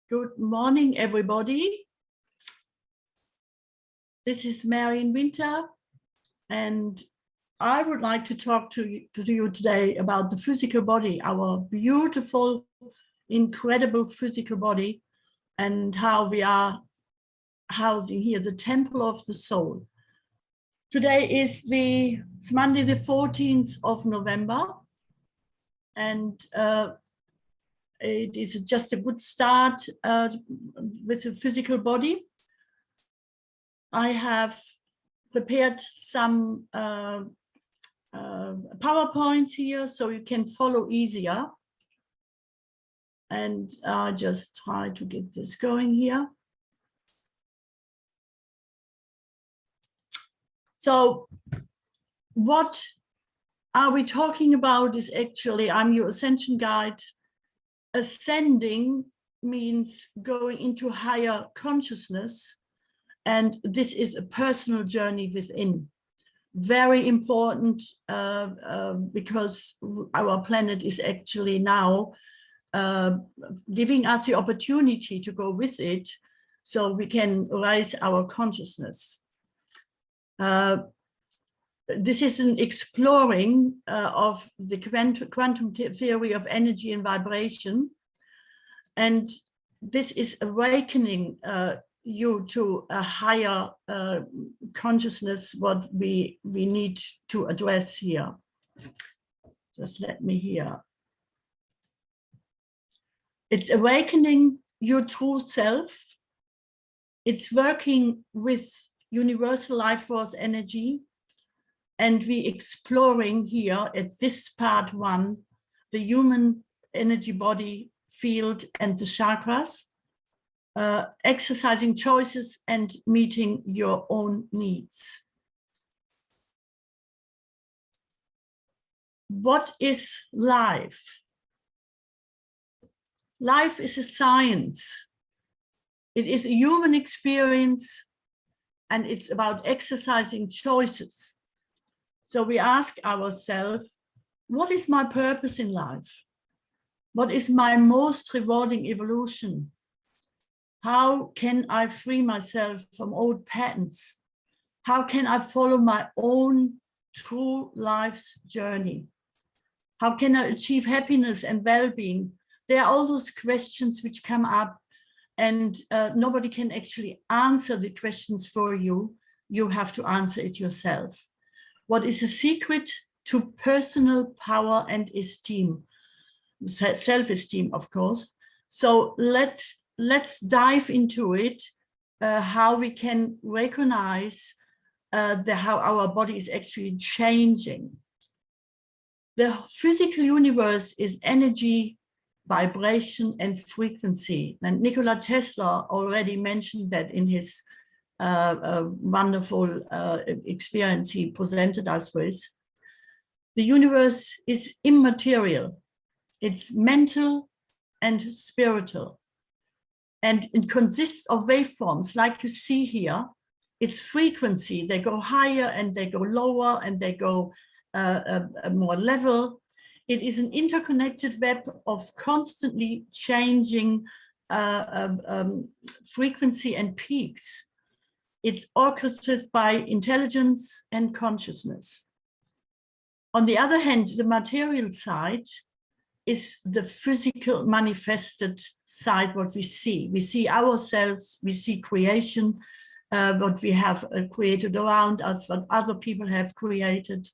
Good morning, everybody. This is Marion Winter, and I would like to talk to you today about the physical body, our beautiful, incredible physical body, and how we are housing here the temple of the soul. Today is it's Monday, the 14th of November, and it is just a good start with the physical body. I have prepared some PowerPoints here so you can follow easier. And I'll just try to get this going here. So what are we talking about is actually, I'm your ascension guide. Ascending means going into higher consciousness, and this is a personal journey within. Very important because our planet is actually now giving us the opportunity to go with it so we can raise our consciousness. This is an exploring of the quantum theory of energy and vibration. And this is awakening you to a higher consciousness, what we need to address here. Just let me hear. It's awakening your true self. It's working with universal life force energy. And we exploring here at this part 1, the human energy body field and the chakras, exercising choices and meeting your own needs. What is life? Life is a science. It is a human experience, and it's about exercising choices. So we ask ourselves, what is my purpose in life? What is my most rewarding evolution? How can I free myself from old patterns? How can I follow my own true life's journey? How can I achieve happiness and well-being? There are all those questions which come up, and nobody can actually answer the questions for you. You have to answer it yourself. What is the secret to personal power and esteem? Self-esteem, of course. So let's dive into it, how we can recognize how our body is actually changing. The physical universe is energy, vibration, and frequency. And Nikola Tesla already mentioned that in his wonderful experience he presented us with. The universe is immaterial. It's mental and spiritual. And it consists of waveforms like you see here. It's frequency. They go higher and they go lower and they go more level. It is an interconnected web of constantly changing frequency and peaks. It's orchestrated by intelligence and consciousness. On the other hand, the material side is the physical manifested side, what we see. We see ourselves, we see creation, what we have created around us, what other people have created.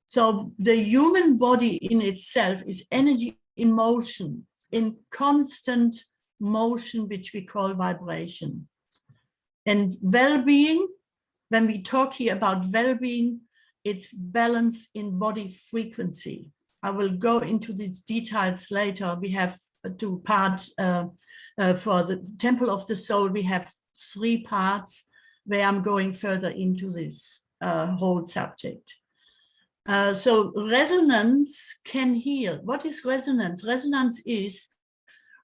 So the human body in itself is energy in motion, in constant motion, which we call vibration. And well-being, when we talk here about well-being, it's balance in body frequency. I will go into these details later. We have two parts for the Temple of the Soul. We have 3 parts where I'm going further into this whole subject. So resonance can heal. What is resonance? Resonance is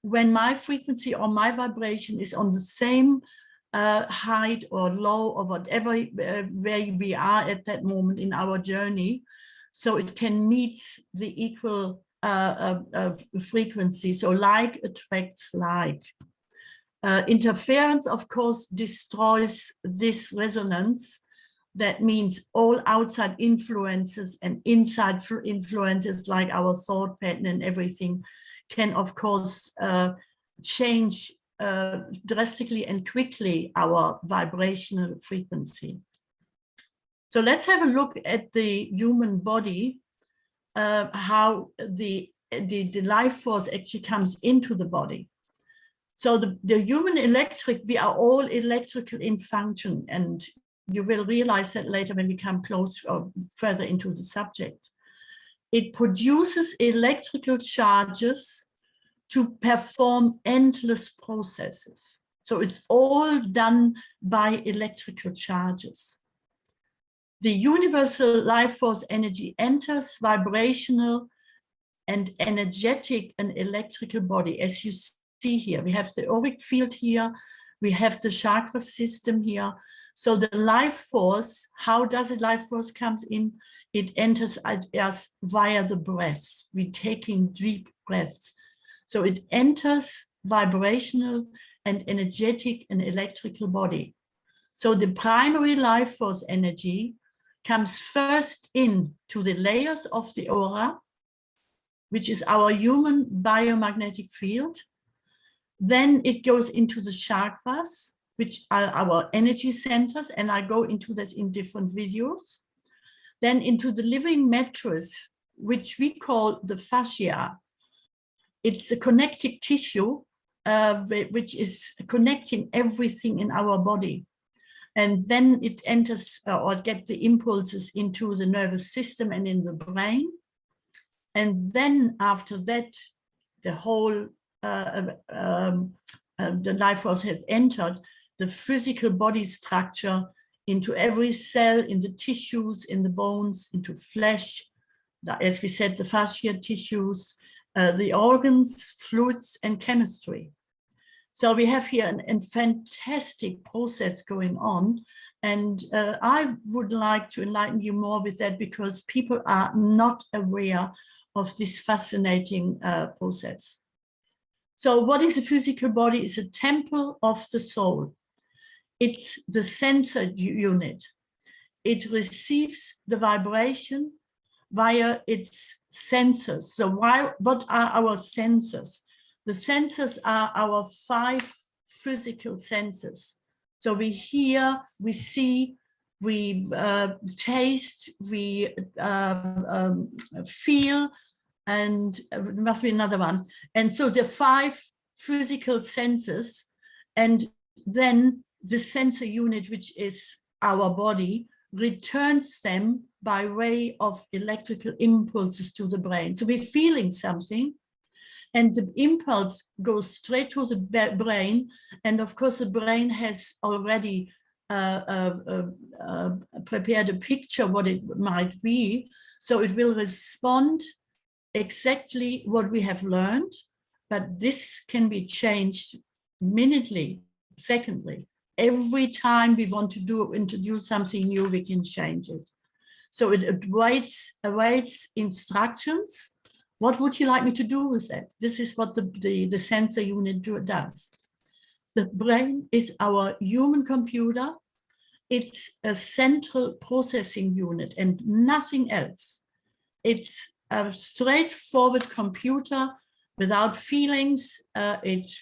when my frequency or my vibration is on the same height or low or whatever where we are at that moment in our journey, so it can meet the equal frequency. So like attracts like. Interference, of course, destroys this resonance. That means all outside influences and inside influences like our thought pattern and everything can, of course, change drastically and quickly our vibrational frequency. So let's have a look at the human body, how the life force actually comes into the body. So the human electric, we are all electrical in function, and you will realize that later when we come close or further into the subject. It produces electrical charges to perform endless processes. So it's all done by electrical charges. The universal life force energy enters vibrational and energetic and electrical body. As you see here, we have the auric field here, we have the chakra system here. So the life force, how does the life force comes in? It enters us via the breath. We're taking deep breaths. So it enters vibrational and energetic and electrical body. So the primary life force energy comes first in to the layers of the aura, which is our human biomagnetic field. Then it goes into the chakras, which are our energy centers, and I go into this in different videos. Then into the living mattress, which we call the fascia. It's a connective tissue, which is connecting everything in our body. And then it enters or get the impulses into the nervous system and in the brain. And then after that, the whole, the life force has entered the physical body structure into every cell, in the tissues, in the bones, into flesh, as we said, the fascia tissues, the organs, fluids, and chemistry. So we have here a fantastic process going on. And I would like to enlighten you more with that, because people are not aware of this fascinating process. So what is a physical body? It's a temple of the soul. It's the sensor unit. It receives the vibration via its sensors. So what are our sensors? The sensors are our 5 physical senses. So we hear, we see, we taste, we feel, and there must be another one. And so the 5 physical senses, and then the sensor unit, which is our body, returns them by way of electrical impulses to the brain. So we're feeling something, and the impulse goes straight to the brain. And of course, the brain has already prepared a picture what it might be. So it will respond exactly what we have learned, but this can be changed minutely, secondly. Every time we want to introduce something new, we can change it. So it awaits instructions. What would you like me to do with that? This is what the sensor unit does. The brain is our human computer. It's a central processing unit and nothing else. It's a straightforward computer without feelings.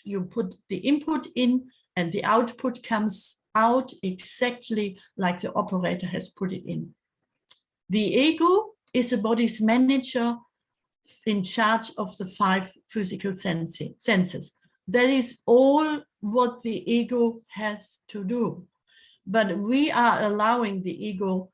You put the input in and the output comes out exactly like the operator has put it in. The ego is the body's manager in charge of the 5 physical senses. That is all what the ego has to do. But we are allowing the ego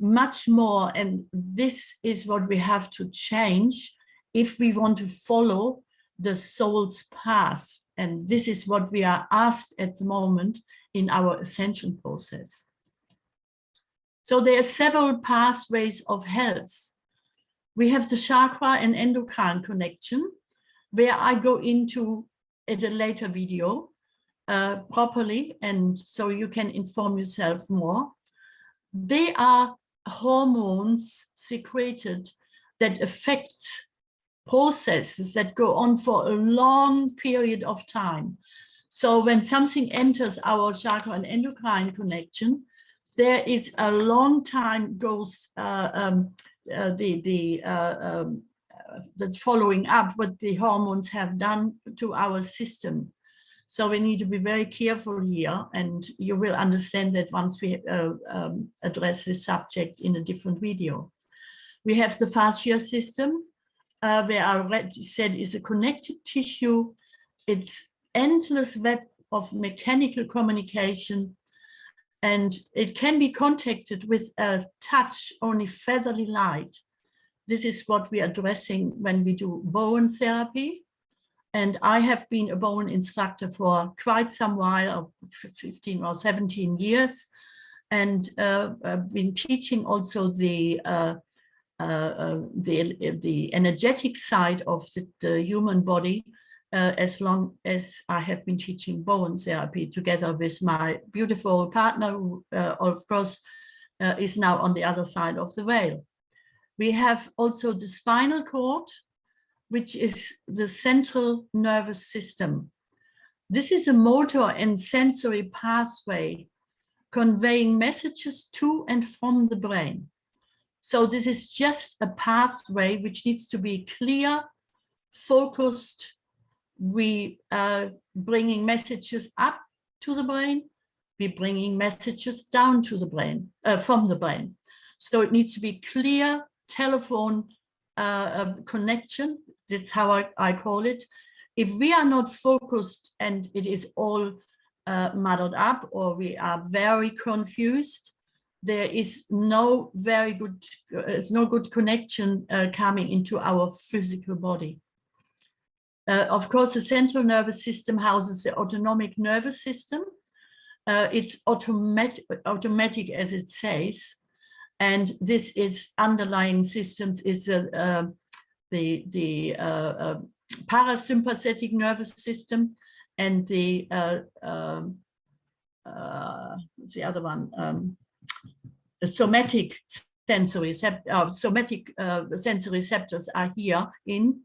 much more, and this is what we have to change if we want to follow the soul's path. And this is what we are asked at the moment in our ascension process. So there are several pathways of health. We have the chakra and endocrine connection, where I go into at a later video properly, and so you can inform yourself more. They are hormones secreted that affect processes that go on for a long period of time. So when something enters our chakra and endocrine connection, there is a long time goes that's following up what the hormones have done to our system. So we need to be very careful here, and you will understand that once we address this subject in a different video. We have the fascia system, where I already said is a connected tissue. It's endless web of mechanical communication, and it can be contacted with a touch, only featherly light. This is what we are addressing when we do bone therapy. And I have been a bone instructor for quite some while, 15 or 17 years, and I've been teaching also the energetic side of the human body, as long as I have been teaching bone therapy together with my beautiful partner, who, of course, is now on the other side of the veil. We have also the spinal cord, which is the central nervous system. This is a motor and sensory pathway conveying messages to and from the brain. So this is just a pathway which needs to be clear, focused. We are bringing messages up to the brain. We're bringing messages down to the brain, from the brain. So it needs to be clear telephone connection. That's how I call it. If we are not focused and it is all muddled up, or we are very confused, there is no very good, no good connection coming into our physical body. Of course, the central nervous system houses the autonomic nervous system. It's automatic, as it says, and this is underlying systems is the parasympathetic nervous system and the other one, the somatic sensory receptors are here in,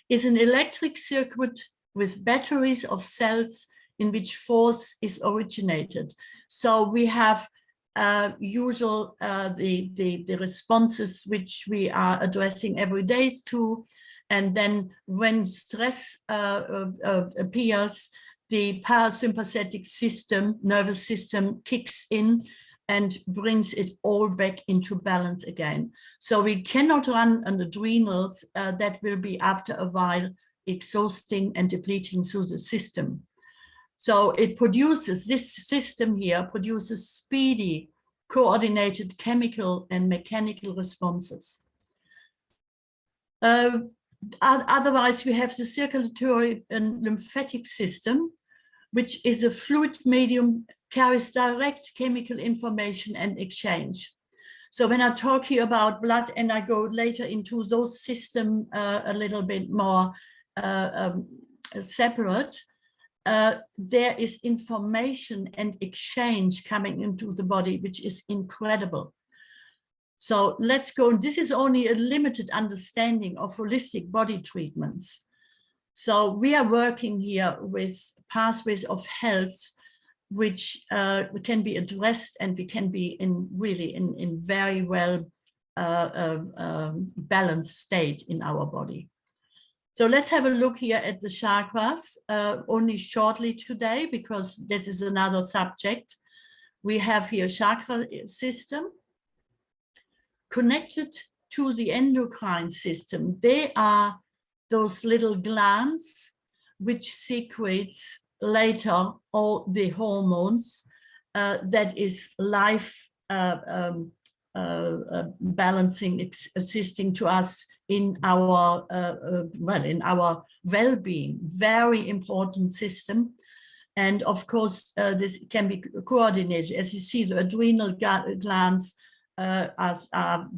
is an electric circuit with batteries of cells in which force is originated. So we have usual the responses which we are addressing every day to, and then when stress appears, the parasympathetic system, nervous system, kicks in and brings it all back into balance again. So we cannot run on adrenals. That will be after a while exhausting and depleting through the system. So it produces, this system here produces speedy, coordinated chemical and mechanical responses. Otherwise, we have the circulatory and lymphatic system, which is a fluid medium, carries direct chemical information and exchange. So when I talk here about blood, and I go later into those systems a little bit more separate, there is information and exchange coming into the body, which is incredible. So let's go. This is only a limited understanding of holistic body treatments. So we are working here with pathways of health, which can be addressed, and we can be in really in very well balanced state in our body. So let's have a look here at the chakras, only shortly today, because this is another subject. We have here chakra system connected to the endocrine system. They are those little glands which secretes later all the hormones that is life balancing, assisting to us in our well-being. Very important system. And of course, this can be coordinated. As you see, the adrenal glands as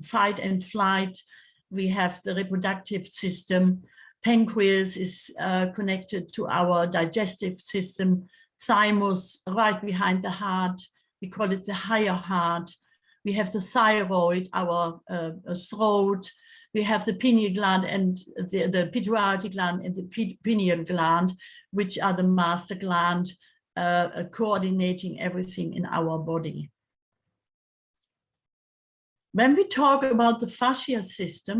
fight and flight. We have the reproductive system. Pancreas is connected to our digestive system. Thymus right behind the heart. We call it the higher heart. We have the thyroid, our throat. we have the pineal gland and the pituitary gland and the pineal gland, which are the master gland coordinating everything in our body. When we talk about the fascia system,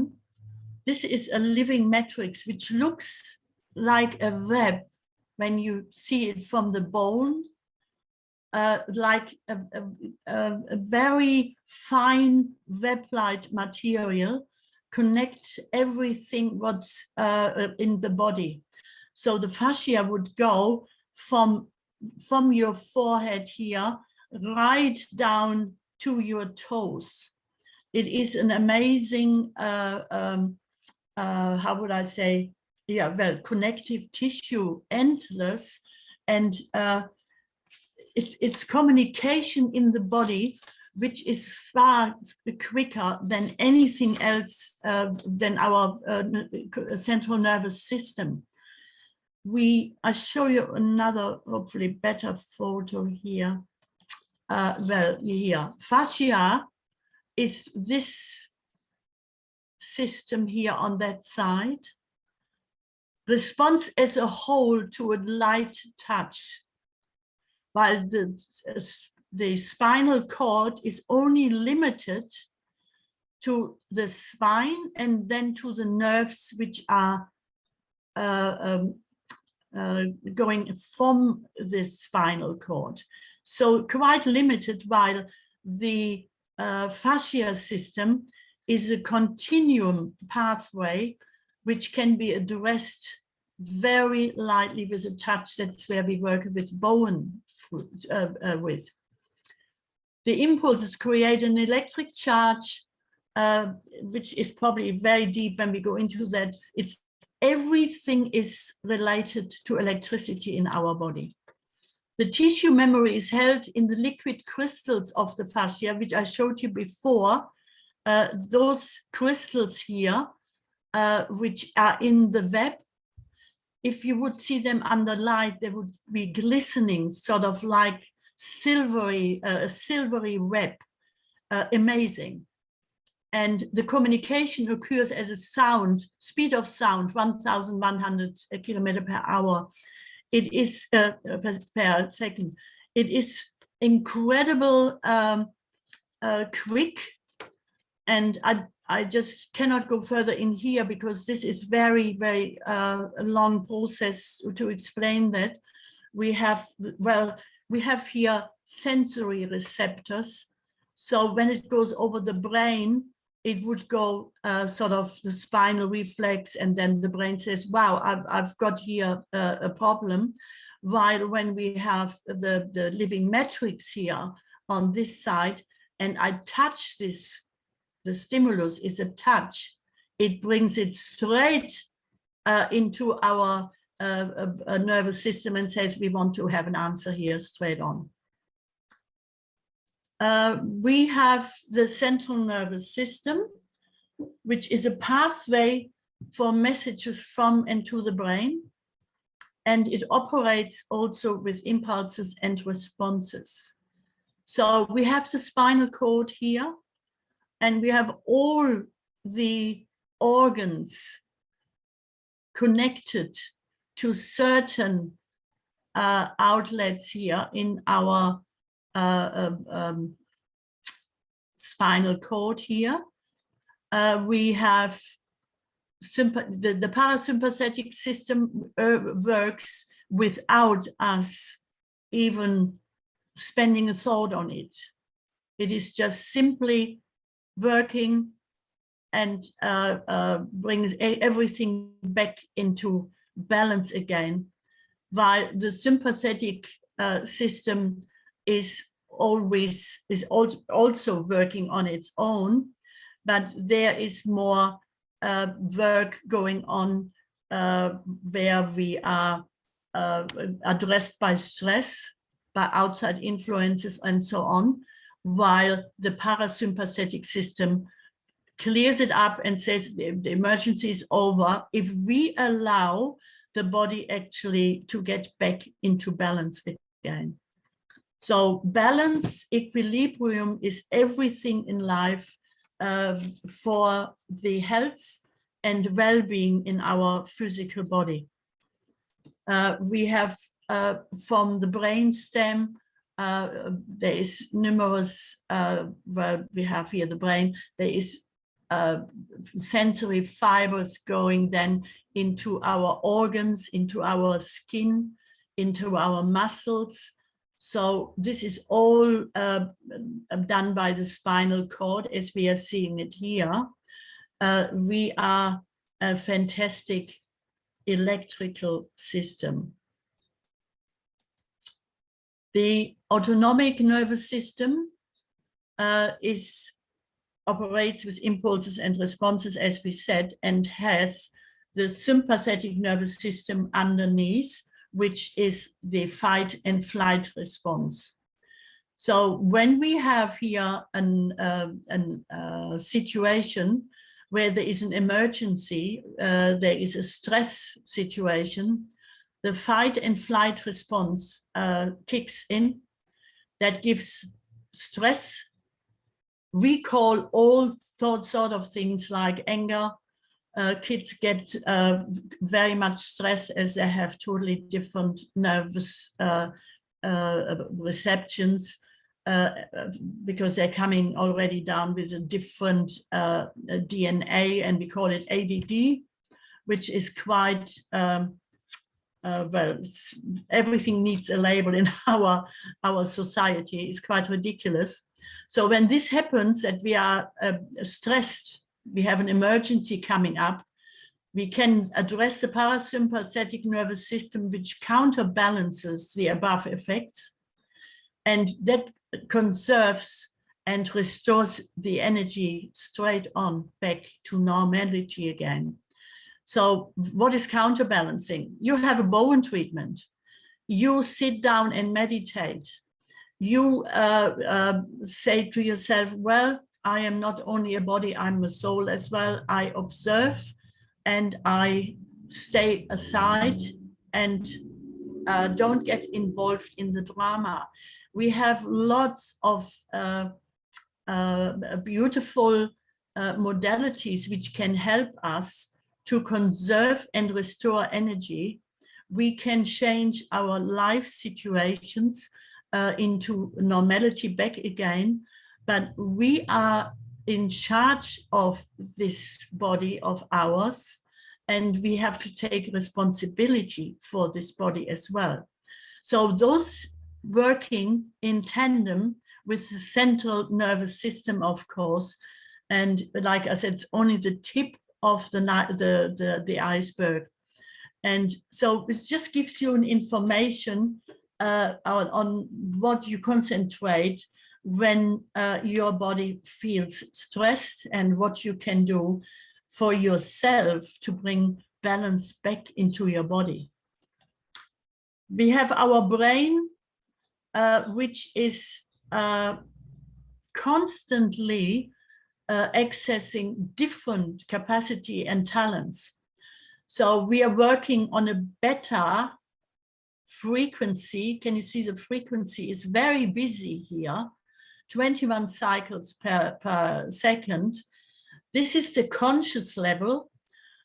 this is a living matrix which looks like a web when you see it from the bone, like a very fine web-like material, connect everything what's in the body. So the fascia would go from your forehead here right down to your toes. It is an amazing, how would I say, yeah, well, connective tissue, endless, and it's communication in the body, which is far quicker than anything else than our central nervous system. I'll show you another, hopefully better photo here. Well, here, fascia is this system here on that side, responds as a whole to a light touch, while the spinal cord is only limited to the spine and then to the nerves which are going from the spinal cord. So quite limited, while the fascia system is a continuum pathway which can be addressed very lightly with a touch. That's where we work with bone with. The impulses create an electric charge, which is probably very deep when we go into that. Everything is related to electricity in our body. The tissue memory is held in the liquid crystals of the fascia, which I showed you before. Those crystals here, which are in the web, if you would see them under light, they would be glistening, sort of like silvery, a silvery web, amazing. And the communication occurs at a speed of sound, 1,100 kilometers per hour. It is per second. It is incredible quick, and I just cannot go further in here because this is very, very a long process to explain that. We have here sensory receptors. So when it goes over the brain, it would go sort of the spinal reflex, and then the brain says, wow, I've got here a problem. While when we have the living matrix here on this side, and I touch this, the stimulus is a touch, it brings it straight into our nervous system and says, we want to have an answer here straight on. We have the central nervous system, which is a pathway for messages from and to the brain. And it operates also with impulses and responses. So we have the spinal cord here, and we have all the organs connected to certain outlets here in our spinal cord here. We have the parasympathetic system works without us even spending a thought on it. It is just simply working and brings everything back into balance again, while the sympathetic system is also working on its own, but there is more work going on where we are addressed by stress, by outside influences and so on, while the parasympathetic system clears it up and says the emergency is over if we allow the body actually to get back into balance again. So balance, equilibrium is everything in life, for the health and well-being in our physical body. We have from the brainstem, there is numerous, well, we have here the brain, there is sensory fibers going then into our organs, into our skin, into our muscles. So this is all done by the spinal cord as we are seeing it here. We are a fantastic electrical system. The autonomic nervous system operates with impulses and responses, as we said, and has the sympathetic nervous system underneath, which is the fight and flight response. So when we have here a situation where there is an emergency, there is a stress situation, the fight and flight response kicks in. That gives stress. We call all sort of things like anger. Kids get very much stress as they have totally different nervous receptions because they're coming already down with a different DNA, and we call it ADD, which is quite, well, everything needs a label in our society. It's quite ridiculous. So when this happens, that we are stressed, we have an emergency coming up, we can address the parasympathetic nervous system, which counterbalances the above effects, and that conserves and restores the energy straight on back to normality again. So what is counterbalancing? You have a Bowen treatment. You sit down and meditate. You say to yourself, well, I am not only a body, I'm a soul as well. I observe and I stay aside and don't get involved in the drama. We have lots of beautiful modalities which can help us to conserve and restore energy. We can change our life situations into normality back again, but we are in charge of this body of ours, and we have to take responsibility for this body as well. So those working in tandem with the central nervous system, of course, and like I said, it's only the tip of the iceberg. And so it just gives you an information on what you concentrate when your body feels stressed, and what you can do for yourself to bring balance back into your body. We have our brain, which is constantly accessing different capacity and talents. So we are working on a beta frequency. Can you see the frequency is very busy here, 21 cycles per second. This is the conscious level.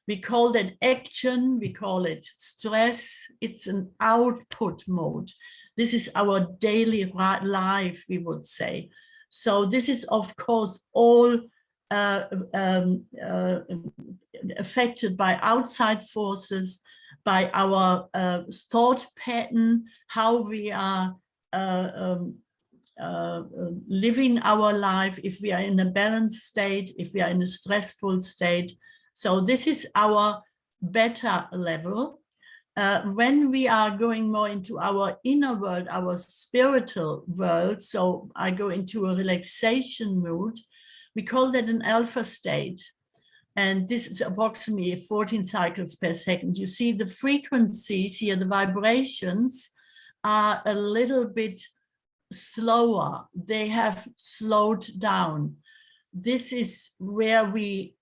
We call that action, we call it stress. It's an output mode. This is our daily life, we would say. So this is, of course, all affected by outside forces, by our thought pattern, how we are living our life, if we are in a balanced state, if we are in a stressful state. So this is our beta level. When we are going more into our inner world, our spiritual world, so I go into a relaxation mood, we call that an alpha state. And this is approximately 14 cycles per second. You see the frequencies here, the vibrations are a little bit slower. They have slowed down. This is where we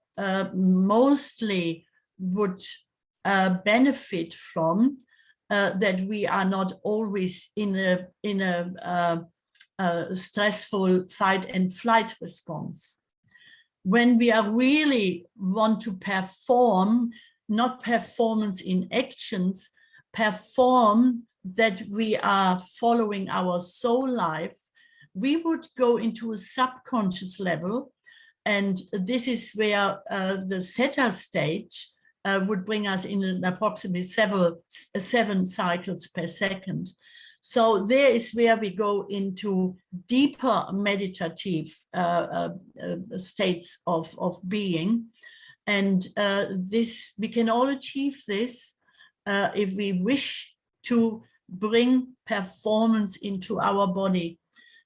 mostly would benefit from, that we are not always in a stressful fight and flight response. When we are really want to perform, not performance in actions, perform that we are following our soul life, we would go into a subconscious level. And this is where the theta stage would bring us in approximately 7 cycles per second. So there is where we go into deeper meditative states of being. And this, we can all achieve this if we wish to bring performance into our body.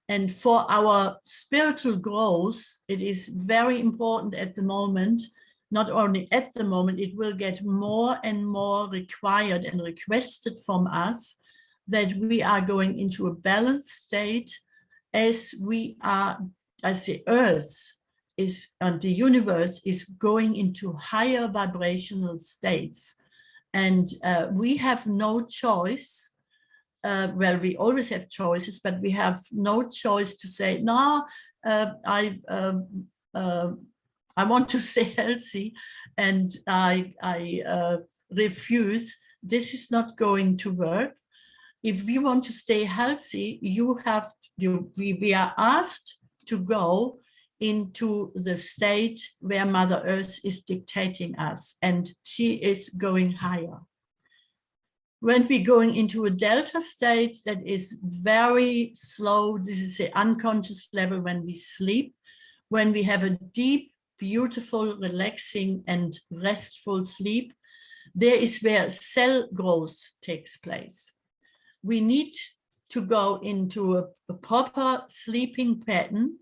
And for our spiritual growth, it is very important at the moment, not only at the moment, it will get more and more required and requested from us that we are going into a balanced state as we are, as the earth is, and the universe is going into higher vibrational states. And we have no choice. Well, we always have choices, but we have no choice to say, no, I want to stay healthy, and I refuse. This is not going to work. If we want to stay healthy, you have to, we are asked to go into the state where Mother Earth is dictating us, and she is going higher. When we're going into a delta state, that is very slow. This is the unconscious level when we sleep, when we have a deep, beautiful, relaxing, and restful sleep. There is where cell growth takes place. We need to go into a proper sleeping pattern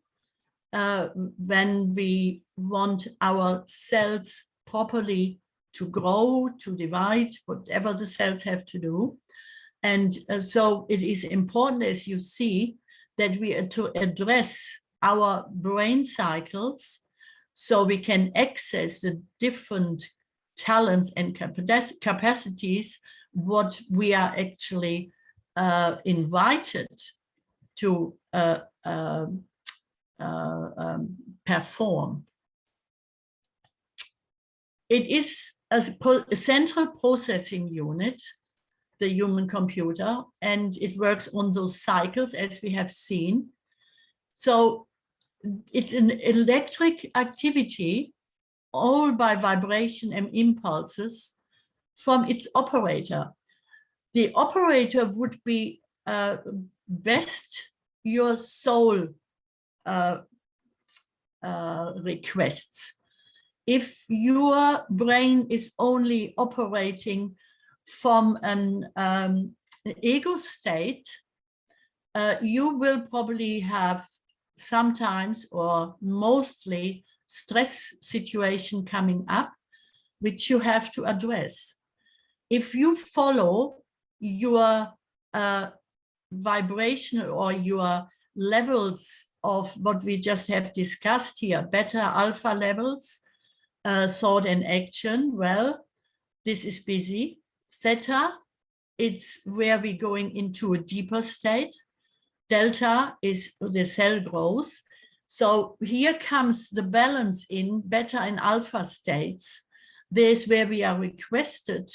when we want our cells properly to grow, to divide, whatever the cells have to do. And so it is important, as you see, that we are to address our brain cycles so we can access the different talents and capacities, what we are actually invited to perform. It is a central processing unit, the human computer, and it works on those cycles as we have seen. So it's an electric activity, all by vibration and impulses from its operator. The operator would be best your soul requests. If your brain is only operating from an ego state, you will probably have sometimes or mostly stress situation coming up, which you have to address. If you follow your vibration or your levels of what we just have discussed here, beta, alpha levels, thought and action, well, this is busy. Theta, it's where we're going into a deeper state. Delta is the cell growth. So here comes the balance in beta and alpha states. There's where we are requested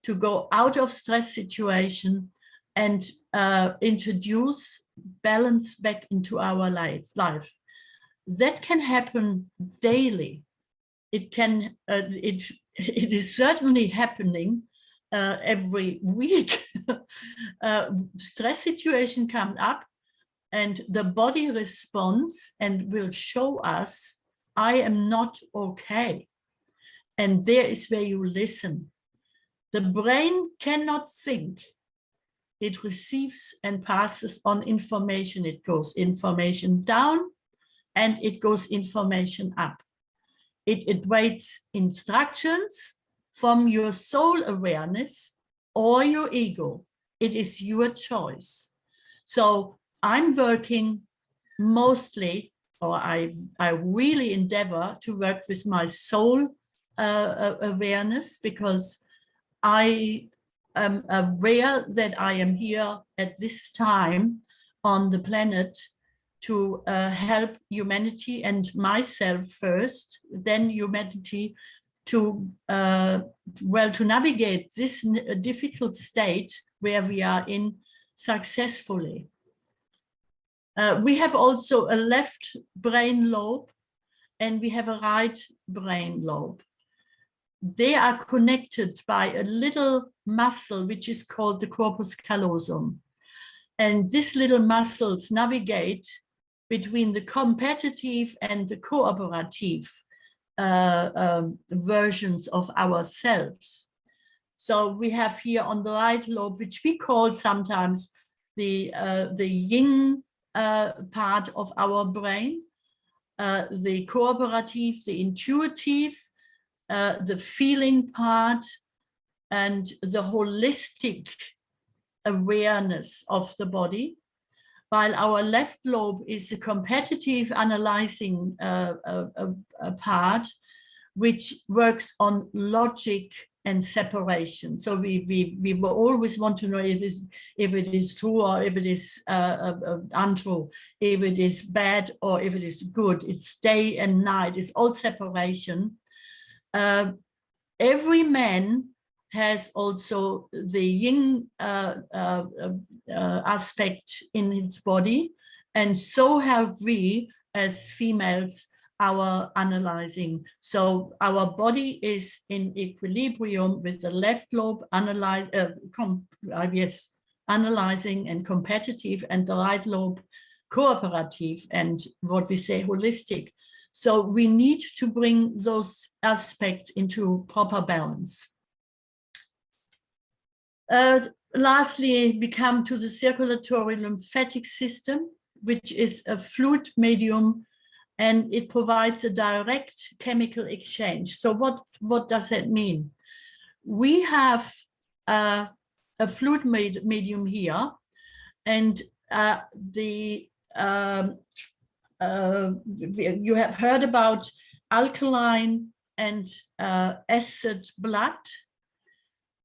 to go out of stress situation and introduce balance back into our life. That can happen daily. It can. It is certainly happening every week. Stress situation comes up, and the body responds and will show us, "I am not okay." And there is where you listen. The brain cannot think. It receives and passes on information. It goes information down and it goes information up. It awaits instructions from your soul awareness or your ego. It is your choice. So I'm working mostly, or I really endeavor to work with my soul awareness, because I am aware that I am here at this time on the planet to help humanity and myself first, then humanity, to to navigate this difficult state where we are in successfully. We have also a left brain lobe and we have a right brain lobe. They are connected by a little muscle which is called the corpus callosum. And these little muscles navigate between the competitive and the cooperative versions of ourselves. So we have here on the right lobe, which we call sometimes the yin part of our brain, the cooperative, the intuitive, the feeling part, and the holistic awareness of the body, while our left lobe is a competitive analyzing part, which works on logic and separation. So we will always want to know if it is true or if it is untrue, if it is bad or if it is good. It's day and night, it's all separation. Every man has also the yin aspect in his body, and so have we as females our analyzing. So our body is in equilibrium with the left lobe analyzing and competitive, and the right lobe cooperative and what we say holistic. So we need to bring those aspects into proper balance. Lastly, we come to the circulatory lymphatic system, which is a fluid medium, and it provides a direct chemical exchange. So what does that mean? We have a fluid medium here, and you have heard about alkaline and acid blood.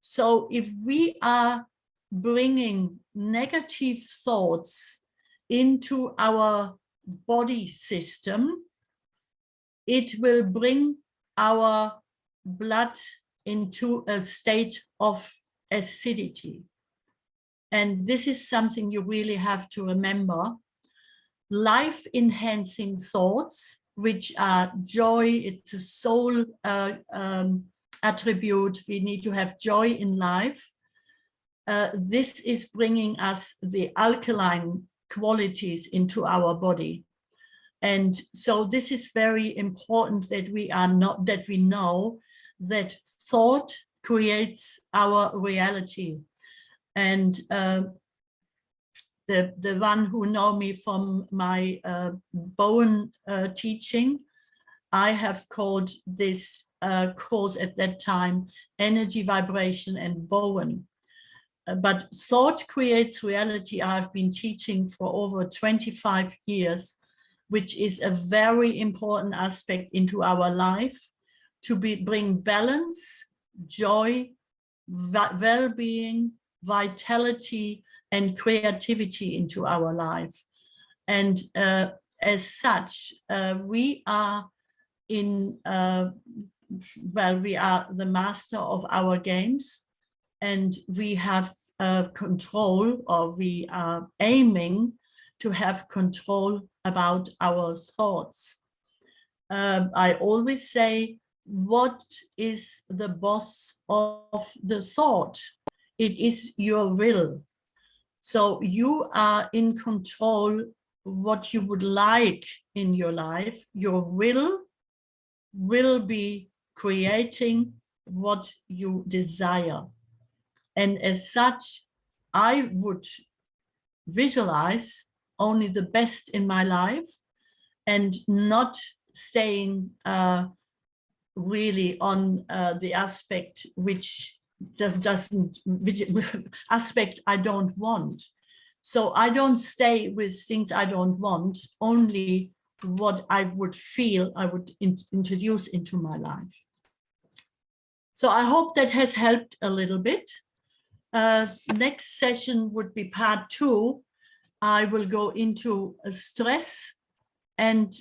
So if we are bringing negative thoughts into our body system, it will bring our blood into a state of acidity. And this is something you really have to remember. Life-enhancing thoughts, which are joy, it's a soul attribute. We need to have joy in life. This is bringing us the alkaline qualities into our body. And so this is very important that we know that thought creates our reality. And the one who know me from my Bowen teaching, I have called this course at that time Energy, Vibration, and Bowen. But thought creates reality. I've been teaching for over 25 years, which is a very important aspect into our life, to bring balance, joy, well-being, vitality, and creativity into our life. And as such, we are we are the master of our games, and we have control, or we are aiming to have control about our thoughts. I always say, what is the boss of the thought? It is your will. So you are in control what you would like in your life. Your will be creating what you desire. And as such, I would visualize only the best in my life and not staying really on the aspect which aspect I don't want. So I don't stay with things I don't want, only what I would feel I would introduce into my life. So I hope that has helped a little bit. Next session would be part 2, I will go into stress and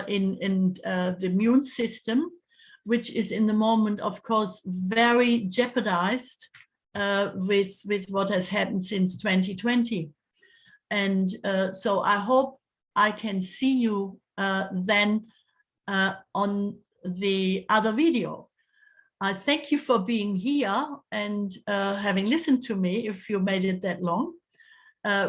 in the immune system, which is in the moment, of course, very jeopardized with what has happened since 2020. And so I hope I can see you then on the other video. I thank you for being here and having listened to me if you made it that long.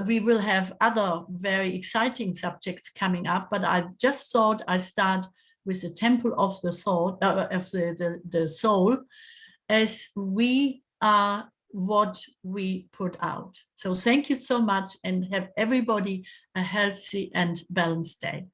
We will have other very exciting subjects coming up, but I just thought I start with the temple of the thought of the soul, as we are what we put out. So thank you so much, and have everybody a healthy and balanced day.